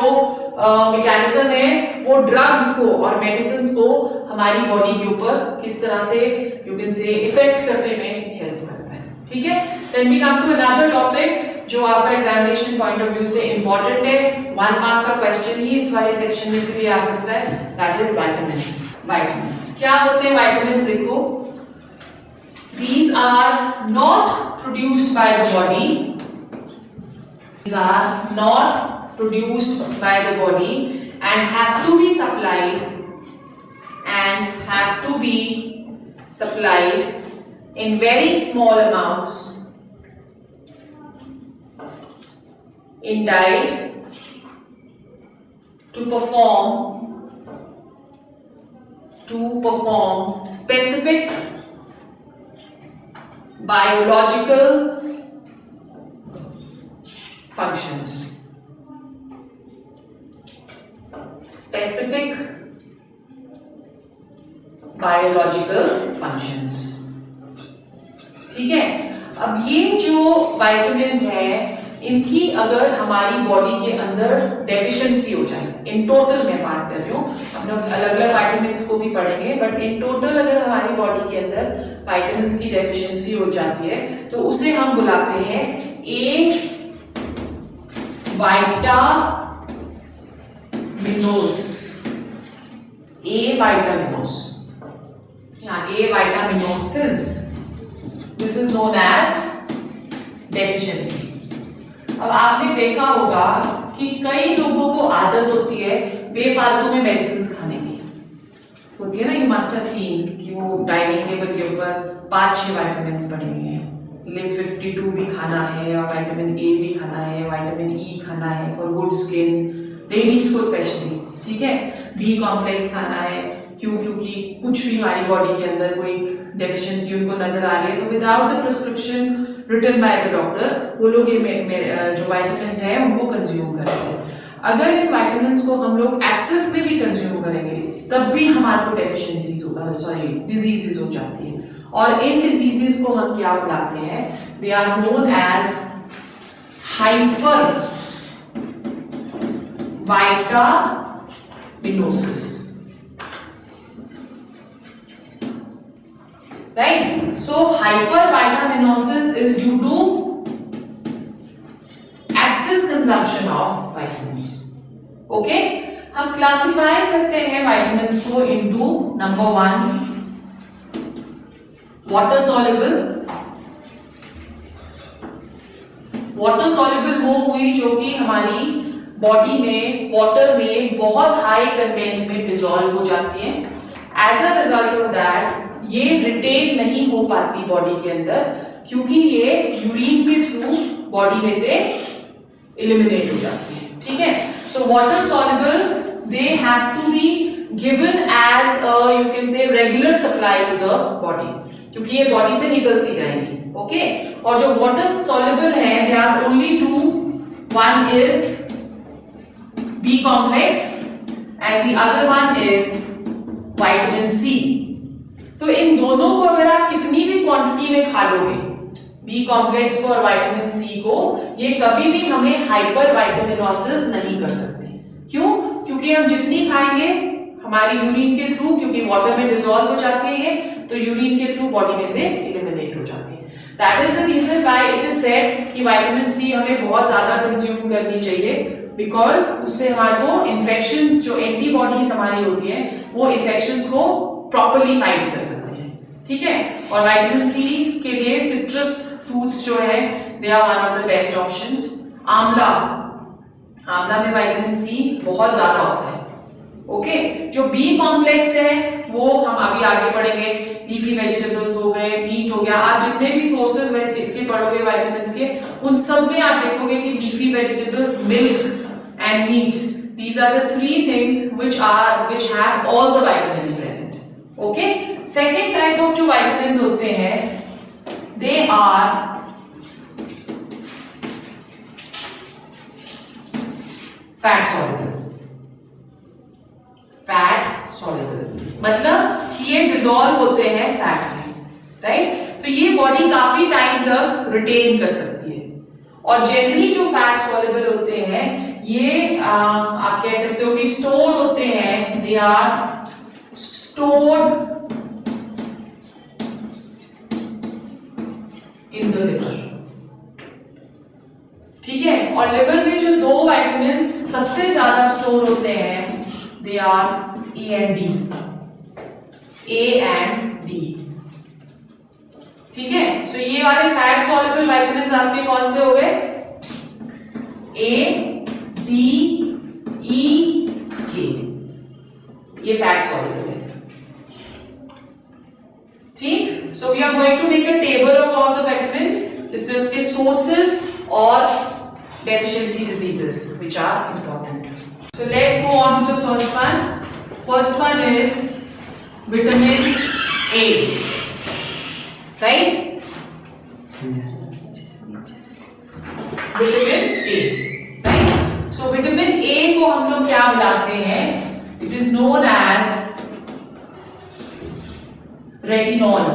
मैकेनिज्म है वो ड्रग्स को और मेडिसिन को हमारी बॉडी के ऊपर किस तरह से यू कैन से इफेक्ट करने में हेल्प करता है, ठीक है। Then we come to another topic जो आपका एग्जामिनेशन पॉइंट ऑफ व्यू से इंपॉर्टेंट है, 1 मार्क का क्वेश्चन ही इस वाले सेक्शन में से भी आ सकता है, दैट इज विटामिन्स। विटामिन्स क्या होते हैं? विटामिन्स देखो, these are not produced by the body, these are not produced by the body and have to be supplied in very small amounts in diet to perform specific biological functions. Specific biological functions, ठीक है। अब ये जो vitamins है इनकी अगर हमारी body के अंदर डेफिशिएंसी हो जाए, इन टोटल मैं बात कर रही हूँ, हम लोग अलग अलग विटामिन्स को भी पढ़ेंगे, बट इन टोटल अगर हमारी बॉडी के अंदर विटामिन्स की डेफिशिएंसी हो जाती है तो उसे हम बुलाते हैं ए विटामिनोस, या avitaminosis, this is known as deficiency. अब आपने देखा होगा कि कई लोगों को आदत होती है बेफालतू में मेडिसिन खाने की, होती है ना, यू मस्ट हैव सीन कि वो डाइनिंग टेबल के ऊपर 5-6 विटामिन्स पड़े हुए हैं, लिव 52 भी खाना है और विटामिन ए भी खाना है, विटामिन ई खाना है फॉर गुड स्किन, लेडीज को स्पेशली, ठीक है, बी कॉम्प्लेक्स खाना है, क्योंकि कुछ भी हमारी बॉडी के अंदर कोई डेफिशिएंसी उनको नजर आ रही है तो without the prescription written by the doctor वो लोग ये जो विटामिन्स हैं उनको कंज्यूम करेंगे। अगर इन विटामिन्स को हम लोग एक्सेस में भी कंज्यूम करेंगे तब भी हमारे को डेफिशिएंसीज डिजीजेस हो जाती है, और इन डिजीजेस को हम क्या बुलाते हैं? They are known as hypervitaminosis, right? So hypervitaminosis is due to excess consumption of vitamins. Okay? हम क्लासिफाई करते हैं vitamins को into number 1 water soluble। water soluble वो हुई जो कि हमारी बॉडी में वाटर में बहुत हाई कंटेंट में डिसॉल्व हो जाती है। As a result of that ये रिटेन नहीं हो पाती बॉडी के अंदर, क्योंकि ये यूरिन के थ्रू बॉडी में से एलिमिनेट हो जाती है, ठीक है। So water soluble they have to be given as you can say regular supply to the body, क्योंकि ये बॉडी से निकलती जाएंगी, ओके। और जो वाटर सॉल्युबल है they are only two, one is B complex and the other one is vitamin C. तो इन दोनों को अगर आप कितनी भी क्वांटिटी में खा लोगे, बी कॉम्प्लेक्स को और विटामिन सी को, ये कभी भी हमें हाइपर विटामिनोसिस नहीं कर सकते। क्यों? क्योंकि हम जितनी खाएंगे हमारी यूरिन के थ्रू, क्योंकि वाटर में डिसॉल्व हो जाती है तो यूरिन के थ्रू बॉडी में से एलिमिनेट हो जाती है। That is the reason why it is said कि विटामिन सी हमें बहुत ज्यादा कंज्यूम करनी चाहिए, बिकॉज उससे हमारे को इन्फेक्शंस, जो एंटीबॉडीज हमारी होती है वो इन्फेक्शंस को प्रॉपर्ली फाइट कर सकते हैं, ठीक है। और विटामिन सी के लिए सिट्रस फ्रूट्स जो है they are one of the best options. आंवला में विटामिन सी बहुत ज्यादा होता है, ओके। जो बी कॉम्प्लेक्स है वो हम अभी आगे पढ़ेंगे, लीफी वेजिटेबल्स हो गए, मीट हो गया, आप जितने भी सोर्सेज इसके पढ़ोगे विटामिन्स के, उन सब में आप देखोगे कि leafy vegetables, milk and meat, these are the 3 things which have all the vitamins present, okay। second type of जो vitamins होते हैं they are fat soluble. Fat soluble मतलब कि ये डिसॉल्व होते हैं फैट में, राइट। तो ये बॉडी काफी टाइम तक रिटेन कर सकती है। और जनरली जो फैट सॉल्युबल होते हैं ये आप कह सकते हो कि स्टोर होते हैं, they are stored in the liver, ठीक है। और लिवर में जो दो विटामिन्स सबसे ज्यादा स्टोर होते हैं, they are A and D, A and D, ठीक है। सो ये वाले फैट सॉल्युबल विटामिन्स आपके कौन से हो गए, ए डी ई के, ये फैट सॉल्युबल है, ठीक। So we are going to make a table of all the vitamins जिसमें उसके सोर्सेस और deficiency diseases which are important. So let's go on to the first one. First one is vitamin A, right? Vitamin A, right? So vitamin A को हम लोग क्या बुलाते हैं? It is known as retinol,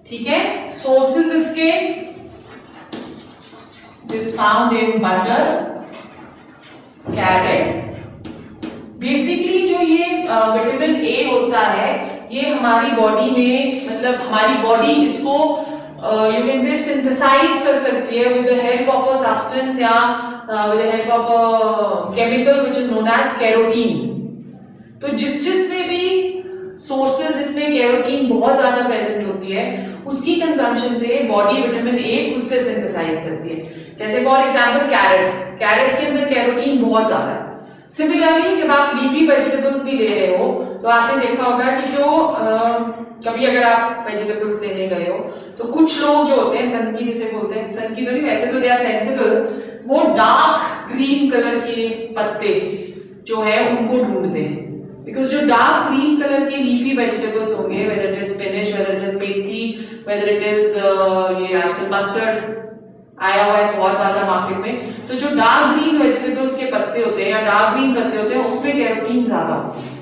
ठीक है। Sources इसके is found in butter, carrot. Basically जो ये विटामिन ए होता है ये हमारी बॉडी में, मतलब हमारी बॉडी इसको यू कैन से सिंथेसाइज कर सकती है with the help of a substance या with the help of a chemical which is known as carotene. तो जिसमें भी सोर्सेज जिसमें कैरोटीन बहुत ज्यादा प्रेजेंट होती है उसकी कंजम्पशन से बॉडी विटामिन ए खुद से सिंथेसाइज करती है। जैसे फॉर एग्जांपल कैरेट, कैरेट के अंदर कैरोटीन बहुत ज्यादा है। सिमिलरली जब आप लीफी वेजिटेबल्स भी ले रहे हो तो आपने देखा होगा कि जो कभी अगर आप वेजिटेबल्स लेने गए हो तो कुछ लोग जो होते हैं सनकी जिसे बोलते हैं, सनकी तो नहीं, वैसे तो दे आर सेंसिबल, वो डार्क ग्रीन कलर के पत्ते जो है उनको ढूंढते हैं। बिकॉज जो डार्क ग्रीन कलर के लीफी वेजिटेबल्स होंगे, whether it is spinach, whether it is methi, whether it is ये आजकल मस्टर्ड आया हुआ है बहुत ज्यादा मार्केट में, तो जो डार्क ग्रीन वेजिटेबल्स के पत्ते होते हैं या डार्क ग्रीन पत्ते होते हैं उसमें कैरोटीन ज्यादा होती है।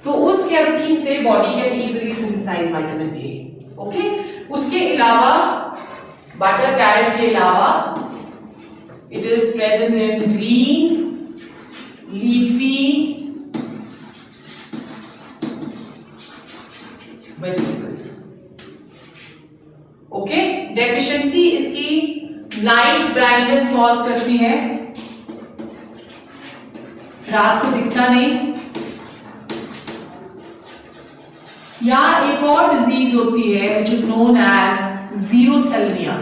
तो उस कैरोटीन से body can easily synthesise vitamin A, okay. उसके अलावा बटर कैरेट के अलावा it is present in green leafy vegetables, okay. Deficiency इसकी नाइट ब्लाइंडनेस कॉज करती है, रात को दिखता नहीं, या एक और डिजीज होती है which is known as xerophthalmia,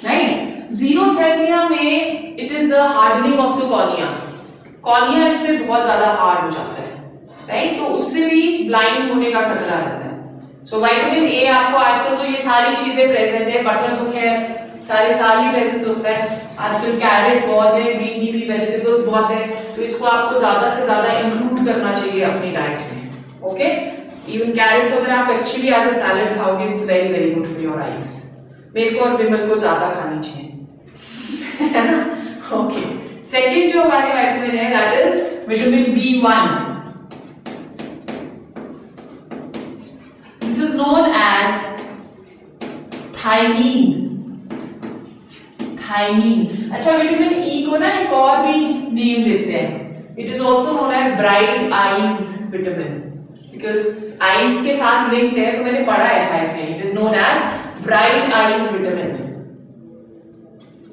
right? xerophthalmia में it is the hardening of the cornea, cornea इसमें बहुत ज्यादा हार्ड हो जाता है, राइट। तो उससे भी ब्लाइंड होने का खतरा रहता है। सो विटामिन ए आपको आजकल तो ये सारी चीजें प्रेजेंट है, बटर तो खैर सारे साल ही प्रेजेंट होता है, आजकल कैरेट बहुत है, ग्रीन लीफी वेजिटेबल्स बहुत है, तो इसको आपको ज्यादा से ज्यादा इंक्लूड करना चाहिए अपनी डाइट में, ओके। इवन कैरेट तो अगर आप कच्ची भी एज अ सैलेड खाओगे it's very very good for your eyes. मेरे को और विमल को ज्यादा खानी चाहिए, है ना, ओके। सेकेंड जो हमारी विटामिन है that is vitamin B1. This is known as thiamine, thiamine. अच्छा, विटामिन ई को ना एक और भी नेम देते हैं, it is also known as bright eyes vitamin, because eyes के साथ लिंक्ड है, तो मैंने पढ़ा है शायद कहीं, it is known as bright eyes vitamin,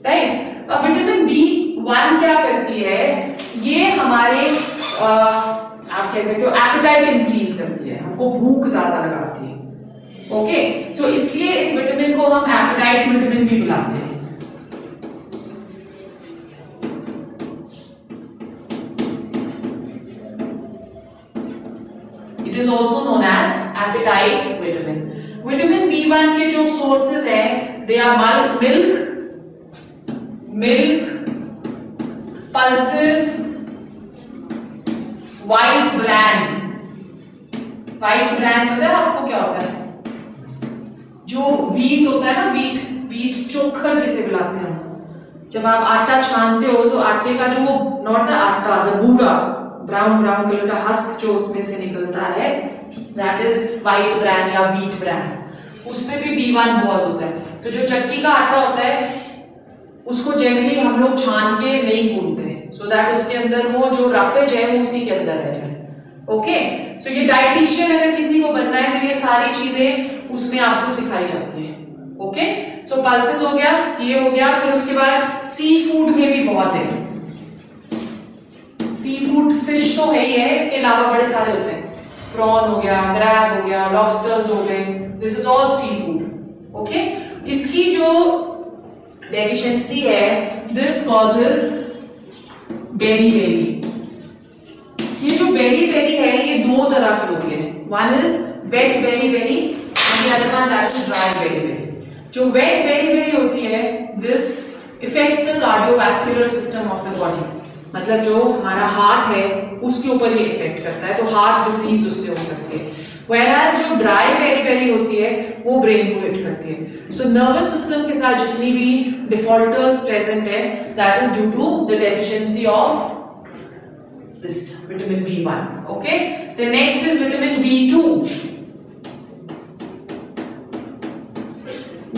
right. अब विटामिन B1 क्या करती है, ये हमारे आप कह सकते हो एपेटाइट इंक्रीज करती है, हमको भूख ज्यादा लगाती है, ओके। सो इसलिए इस विटामिन को हम एपेटाइट विटामिन भी बुलाते हैं। It is also known as appetite vitamin. Vitamin B1 के जो सोर्सेज हैं they are milk, pulses, white bran. White bran पता है आपको क्या होता है? जो व्हीट होता है ना, व्हीट चोखर जिसे बुलाते हैं। जब आप आटा छानते हो तो आटे का जो नॉट द आटा, द बूरा ब्राउन कलर का हस्क जो उसमें से निकलता है, दैट इज व्हाइट ब्रैन या व्हीट ब्रैन। उसमें भी B1 बहुत होता है। तो जो चक्की का आटा होता है उसको जनरली हम लोग छान के नहीं भूनते, सो दैट उसके अंदर वो जो रफेज है वो उसी के अंदर रह जाए। ओके, सो ये डाइटिशियन अगर किसी को बनना है तो ये सारी चीजें उसमें आपको सिखाई जाती है। ओके, सो पल्सेस हो गया, ये हो गया। फिर उसके बाद सी फूड में भी बहुत है। सी फूड फिश तो है ही है, इसके अलावा बड़े सारे होते हैं। प्रॉन हो गया, क्रैब हो गया, लॉबस्टर्स हो गए, this is all sea food. Okay, इसकी जो डेफिशिएंसी है, दिस कॉजेज बेरी। ये जो बेरी है ये दो तरह की होती है। One is wet beri and the other one that is dry beri. जो वेट बेरी होती है, this affects the cardiovascular system of the body. मतलब जो हमारा हार्ट है उसके ऊपर ये इफेक्ट करता है, तो हार्ट डिजीज उससे हो सकती है। Whereas जो ड्राई बेरी होती है वो ब्रेन को हिट करती है। सो नर्वस सिस्टम के साथ जितनी भी डिफॉल्टर्स प्रेजेंट है, that is due to the deficiency of this vitamin B1. Okay, the next is vitamin B2.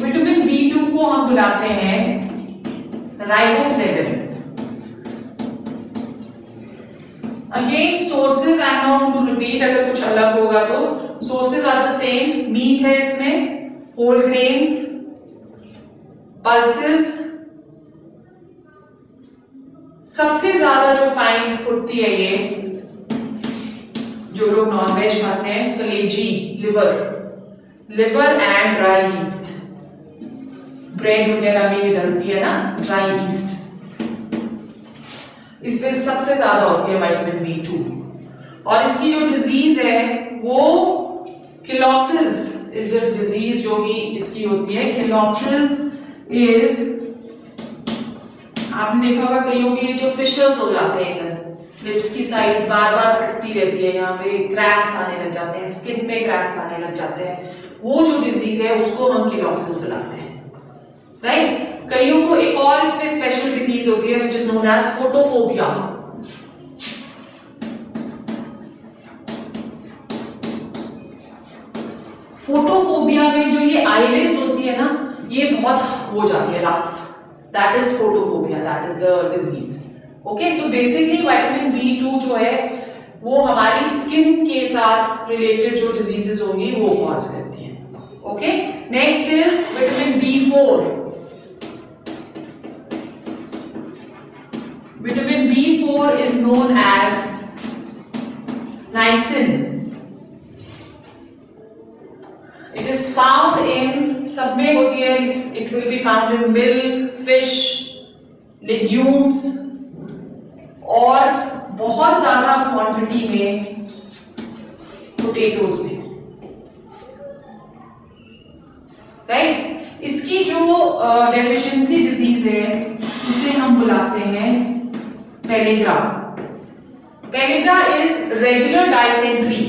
Vitamin B2 को हम बुलाते हैं riboflavin. Again sources I am not going to repeat, अगर कुछ अलग होगा तो sources are the same. Meat है इसमें, होल ग्रेन्स, पल्सेस। सबसे ज्यादा जो फाइंड होती है ये जो लोग नॉनवेज खाते हैं, कलेजी, liver and dry east. Bread वगैरह में डलती है ना ड्राई ईस्ट, इसमें सबसे ज्यादा होती है विटामिन B2। और इसकी जो डिजीज है वो किलोसिस इज द डिजीज जो कि इसकी होती है। किलोसिस इज, आपने देखा होगा कईयों के जो फिशर्स हो जाते हैं इधर लिप्स की साइड, बार फटती रहती है, यहाँ पे क्रैक्स आने लग जाते हैं, स्किन पे क्रैक्स आने लग जाते हैं, वो जो डिजीज है उसको हम किलोसिस बुलाते हैं, राइट। कईयों को एक और इसमें स्पेशल डिजीज होती है which is known as photophobia. Photophobia में जो ये आईलिड्स होती है ना, ये बहुत हो जाती है rough, that is photophobia, that is the disease. Okay, so basically vitamin B2 जो है वो हमारी स्किन के साथ रिलेटेड जो डिजीजेस होंगी वो कॉज करती हैं। Okay, next is vitamin B4। Vitamin B4 is known as niacin. It is found in, सब में होती है, it will be found in milk, fish, legumes और बहुत ज्यादा क्वांटिटी में पोटैटोज में, राइट। इसकी जो डेफिशिएंसी डिजीज है उसे हम बुलाते हैं पेलिग्रा। पेलिग्रा इज रेगुलर डायसेंट्री।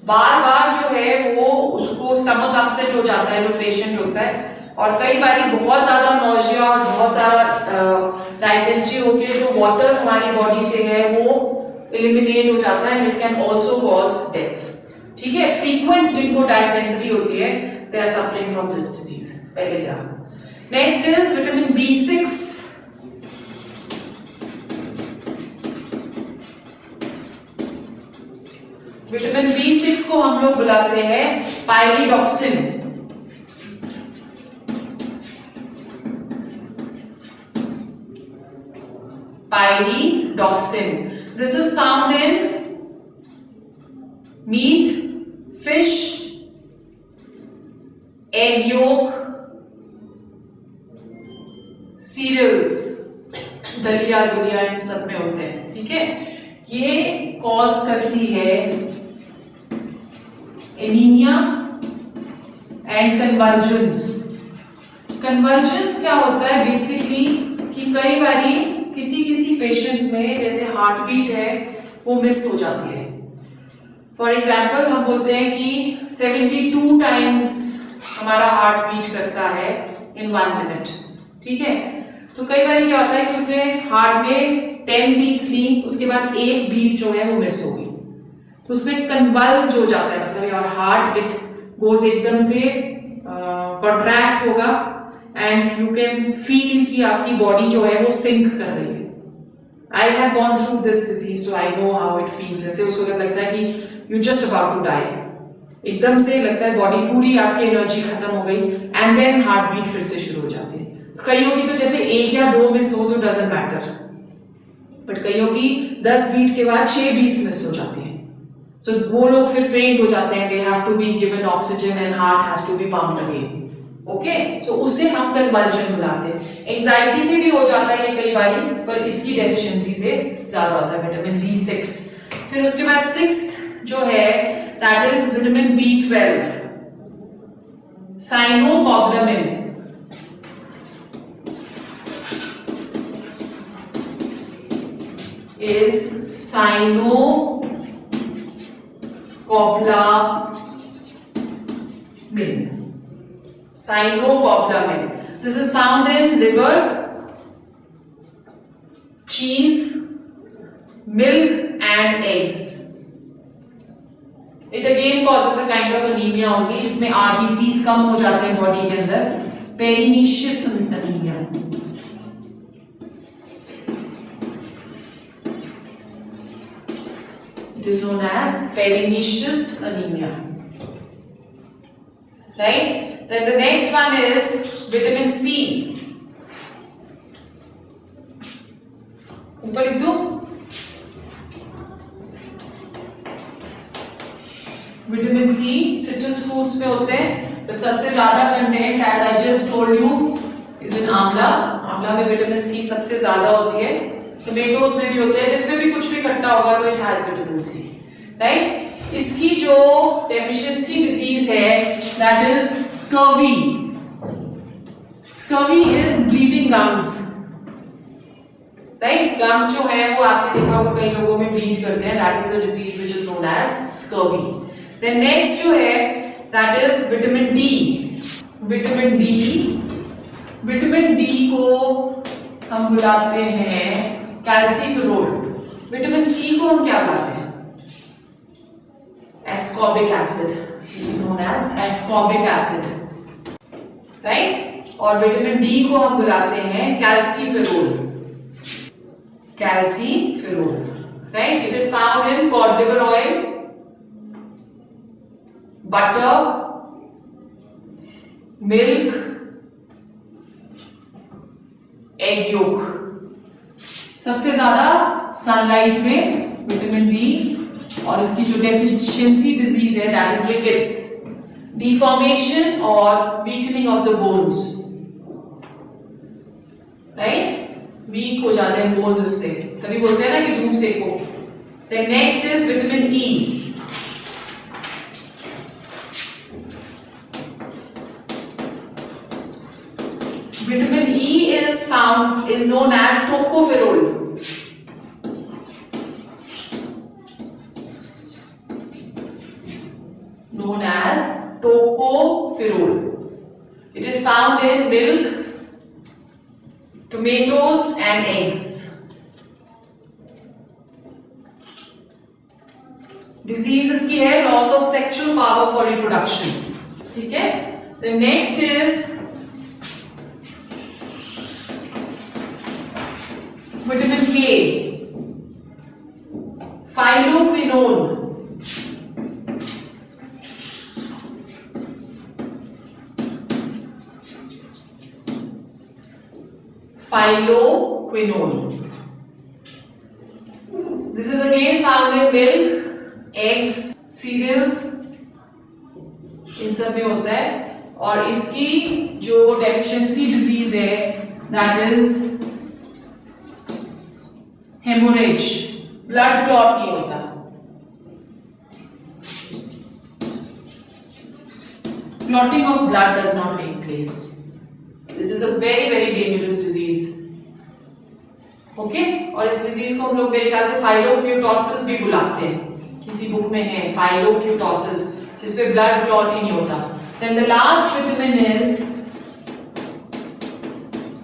बार जो है वो उसको स्टमक अपसेट हो जाता है जो पेशेंट होता है, और कई बार बहुत ज्यादा नौजिया और बहुत ज्यादा डायसेंट्री होके जो वाटर हमारी बॉडी से है वो एलिमिनेट हो जाता है, it can also cause death. ठीक है, फ्रीक्वेंट जिनको डायसेंट्री होती है they are suffering from this disease, pellagra. Next is vitamin B6। Vitamin B6 को हम लोग बुलाते हैं pyridoxine. Pyridoxine. This is found in meat, fish, egg yolk, cereals, दलिया इन सब में होते हैं। ठीक है, ये कॉज करती है एनीमिया एंड कन्वर्जेंस। कन्वर्जेंस क्या होता है बेसिकली कि कई बारी किसी पेशेंट्स में जैसे हार्ट बीट है वो मिस हो जाती है। फॉर एग्जाम्पल हम बोलते हैं कि 72 टाइम्स हमारा हार्ट बीट करता है इन 1 मिनट, ठीक है। तो कई बार क्या होता है कि उसने हार्ट में 10 बीट्स ली, उसके बाद एक बीट जो है वो मिस हो गई, तो उसमें कन्वल्ज हो जाता है, मतलब योर हार्ट इट गोज एकदम से कॉन्ट्रैक्ट होगा एंड यू कैन फील कि आपकी बॉडी जो है वो सिंक कर रही है। I have gone through this disease so I know how it feels. जैसे उस वक्त लगता है कि you just about to die, एकदम से लगता है बॉडी पूरी आपकी एनर्जी खत्म हो गई एंड देन हार्ट बीट फिर से शुरू हो जाती है। कईयों की तो जैसे 1 या 2 मिस हो तो डजंट मैटर, बट कईयों की 10 बीट के बाद 6 बीट्स मिस हो जाती है। सो वो लोग फिर फेंट हो जाते हैं, they have to be given oxygen and heart has to be pumped again. Okay, so उसे हम कन्वल्जन बुलाते हैं। एंजाइटी से भी हो जाता है ये कई बार, पर इसकी डेफिशिएंसी से ज्यादा होता है विटामिन B6। फिर उसके बाद 6th जो है that is vitamin B12, cyanocobalamin. is cyanocobalamin. Cyanocobalamin. This is found in liver, cheese, milk and eggs. It again causes a kind of anemia only, जिसमें RBCs कम हो जाते हैं बॉडी के अंदर, pernicious anemia. It is known as pernicious anemia, right? Then the next one is vitamin C. ऊपर लिख दूं? Vitamin C citrus fruits में होते हैं, but सबसे ज्यादा content as I just told you is in आंवला। आंवला में विटामिन सी सबसे ज्यादा होती है, टोमेटोज में भी होते हैं, जिसमें भी कुछ भी खट्टा होगा तो it has vitamin C, right. इसकी जो डेफिशिएंसी डिजीज है that is scurvy. Scurvy is bleeding gums, right. Gums जो है वो आपने देखा होगा कई लोगों में ब्लीड करते हैं, that is the disease which is known as scurvy. Then next जो है that is vitamin D. Vitamin D, vitamin D को हम बुलाते हैं कैल्सीफेरोल। विटामिन सी को हम क्या बुलाते हैं? Ascorbic acid. This is known as ascorbic acid, right. और विटामिन डी को हम बुलाते हैं calciferol. Calciferol, right. It is found in cod liver oil, butter, milk, egg yolk. सबसे ज्यादा सनलाइट में विटामिन डी, और इसकी जो डेफिशिएंसी डिजीज है दैट इज रिकेट्स, डिफॉर्मेशन और weakening of the bones, right. Weak हो जाते हैं बोन्स इससे, तभी बोलते हैं ना कि धूप सेको। Then next is vitamin E. Vitamin E is known as tocopherol. Known as tocopherol. It is found in milk, tomatoes and eggs. Disease इसकी है loss of sexual power for reproduction. ठीक है? The next is vitamin K, phylloquinone. Phylloquinone, this is again found in milk, eggs, cereals, इन सब में होता है। और इसकी जो डेफिशिएंसी डिजीज है that is haemorrhage, blood clot नहीं होता। Clotting of blood does not take place. This is a very, very dangerous disease. Okay? और इस डिजीज को हम लोग मेरे ख्याल से फाइलोक्यूटोसिस भी बुलाते हैं, किसी बुक में है फाइलोक्यूटोसिस, जिसमें ब्लड क्लॉट ही नहीं होता। Then the last vitamin is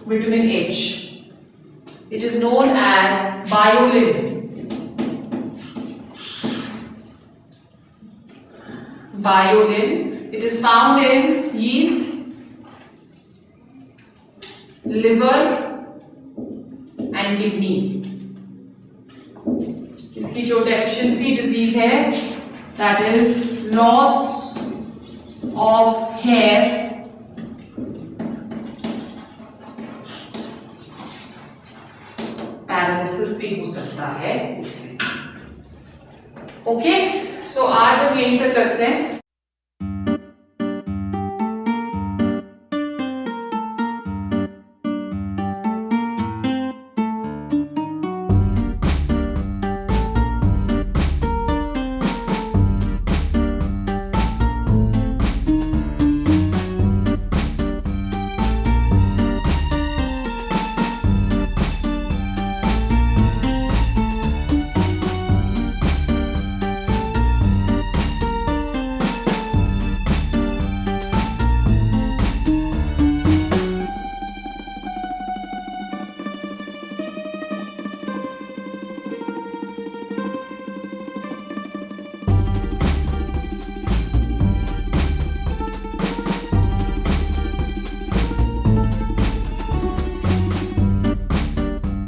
vitamin H. It is known as biolin. Biolin. It is found in yeast, liver and kidney. इसकी जो डेफिशिएंसी डिजीज है that is loss of hair, paralysis भी हो सकता है इससे। ओके, सो आज हम यहीं तक करते हैं।